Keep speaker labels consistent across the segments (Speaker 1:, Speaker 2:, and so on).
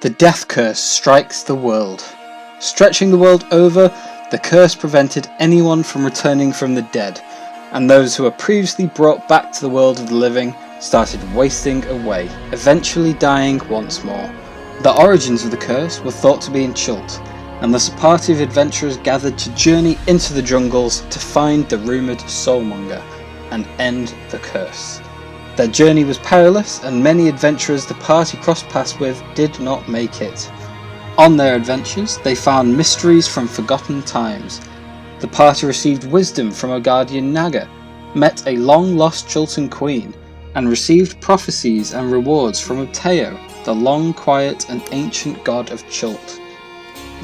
Speaker 1: The death curse strikes the world. Stretching the world over, the curse prevented anyone from returning from the dead, and those who were previously brought back to the world of the living started wasting away, eventually dying once more. The origins of the curse were thought to be in Chult, and thus a party of adventurers gathered to journey into the jungles to find the rumoured soulmonger and end the curse. Their journey was perilous, and many adventurers the party crossed paths with did not make it. On their adventures, they found mysteries from forgotten times. The party received wisdom from a guardian Naga, met a long-lost Chultan queen, and received prophecies and rewards from Uteo, the long, quiet, and ancient god of Chult.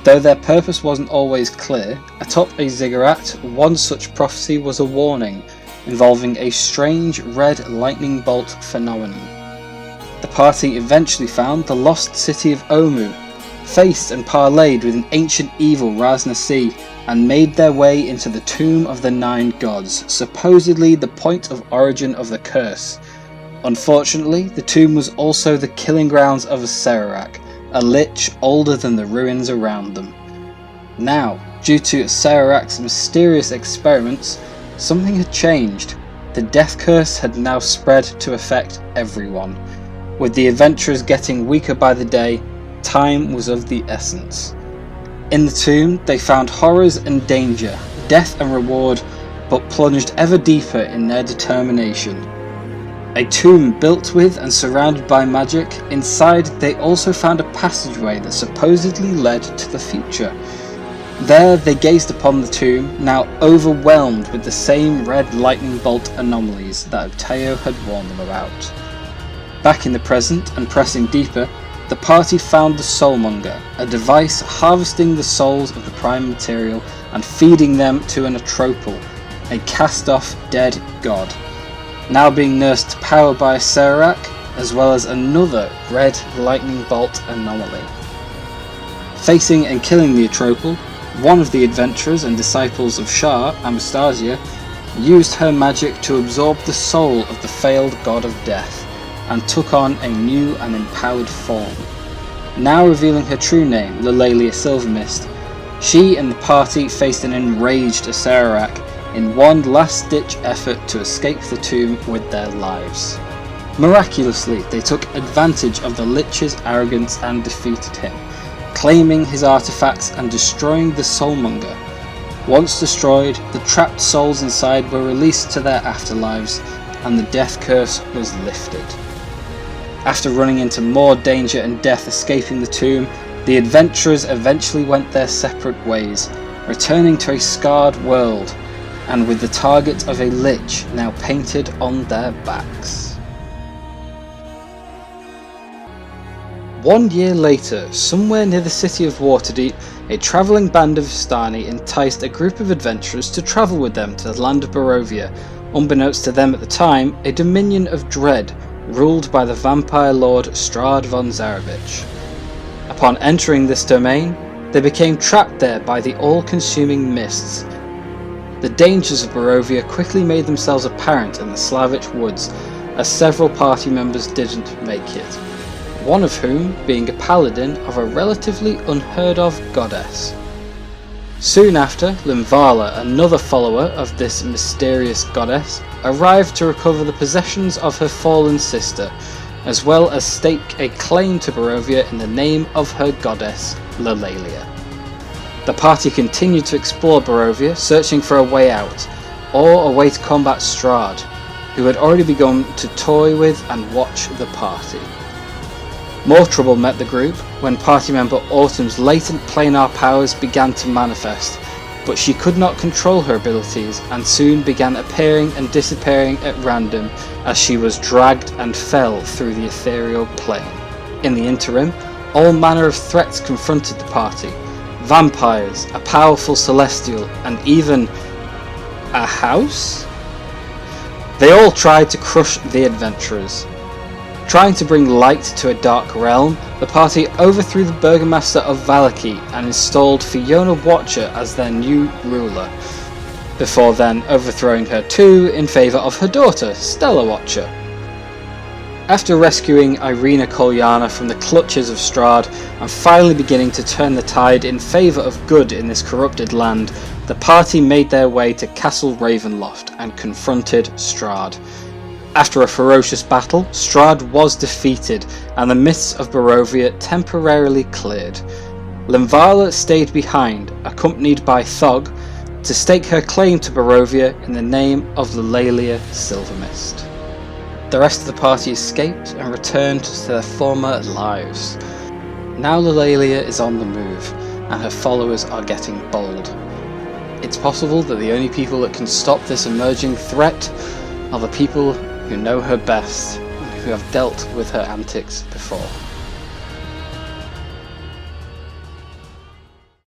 Speaker 1: Though their purpose wasn't always clear, atop a ziggurat, one such prophecy was a warning involving a strange red lightning bolt phenomenon. The party eventually found the lost city of Omu, faced and parleyed with an ancient evil Ras Nasi, and made their way into the tomb of the 9 gods, supposedly the point of origin of the curse. Unfortunately, the tomb was also the killing grounds of a Sararak, a lich older than the ruins around them. Now, due to Sararak's mysterious experiments, something had changed. The death curse had now spread to affect everyone. With the adventurers getting weaker by the day, time was of the essence. In the tomb, they found horrors and danger, death and reward, but plunged ever deeper in their determination. A tomb built with and surrounded by magic, inside they also found a passageway that supposedly led to the future. There they gazed upon the tomb, now overwhelmed with the same red lightning bolt anomalies that Uteo had warned them about. Back in the present and pressing deeper, the party found the Soulmonger, a device harvesting the souls of the prime material and feeding them to an Atropal, a cast-off dead god, now being nursed to power by a Sararak, as well as another red lightning bolt anomaly. Facing and killing the Atropal, one of the adventurers and disciples of Shah, Anastasia, used her magic to absorb the soul of the failed god of death, and took on a new and empowered form. Now revealing her true name, Lalalia Silvermist, she and the party faced an enraged Sararak in one last-ditch effort to escape the tomb with their lives. Miraculously, they took advantage of the Lich's arrogance and defeated him, claiming his artifacts and destroying the Soulmonger. Once destroyed, the trapped souls inside were released to their afterlives, and the death curse was lifted. After running into more danger and death escaping the tomb, the adventurers eventually went their separate ways, returning to a scarred world, and with the target of a lich now painted on their backs. 1 year later, somewhere near the city of Waterdeep, a travelling band of Vistani enticed a group of adventurers to travel with them to the land of Barovia, unbeknownst to them at the time, a dominion of dread, ruled by the vampire lord Strahd von Zarovich. Upon entering this domain, they became trapped there by the all-consuming mists. The dangers of Barovia quickly made themselves apparent in the Slavich woods, as several party members didn't make it, one of whom being a paladin of a relatively unheard of goddess. Soon after, Limvala, another follower of this mysterious goddess, arrived to recover the possessions of her fallen sister, as well as stake a claim to Barovia in the name of her goddess, Lalalia. The party continued to explore Barovia, searching for a way out, or a way to combat Strahd, who had already begun to toy with and watch the party. More trouble met the group when party member Autumn's latent planar powers began to manifest, but she could not control her abilities and soon began appearing and disappearing at random as she was dragged and fell through the ethereal plane. In the interim, all manner of threats confronted the party: vampires, a powerful celestial, and even a house? They all tried to crush the adventurers. Trying to bring light to a dark realm, the party overthrew the Burgomaster of Valaki and installed Fiona Watcher as their new ruler, before then overthrowing her too in favour of her daughter, Stella Watcher. After rescuing Irina Kolyana from the clutches of Strahd and finally beginning to turn the tide in favour of good in this corrupted land, the party made their way to Castle Ravenloft and confronted Strahd. After a ferocious battle, Strahd was defeated and the mists of Barovia temporarily cleared. Linvala stayed behind, accompanied by Thog, to stake her claim to Barovia in the name of the Laelia Silvermist. The rest of the party escaped and returned to their former lives. Now Laelia is on the move, and her followers are getting bold. It's possible that the only people that can stop this emerging threat are the people who know her best and who have dealt with her antics before.